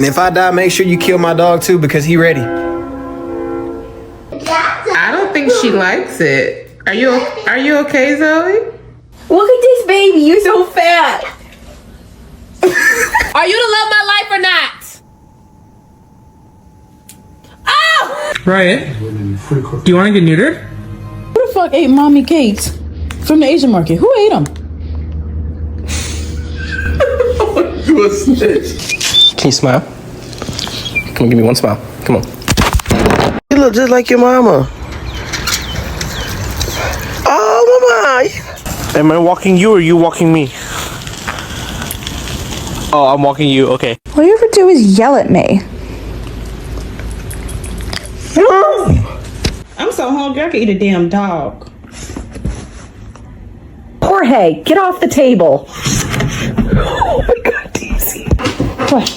And if I die, make sure you kill my dog too because he ready. I don't think she likes it. Are you okay, Zoe? Look at this baby, you're so fat. Are you to love my life or not? Oh! Right. Do you want to get neutered? Who the fuck ate mommy cakes from the Asian market? Who ate them? You a snitch. Can you smile? Come on, give me one smile. Come on. You look just like your mama. Oh, mama. Am I walking you or you walking me? Oh, I'm walking you. Okay. All you ever do is yell at me. I'm so hungry, I could eat a damn dog. Jorge, get off the table. What?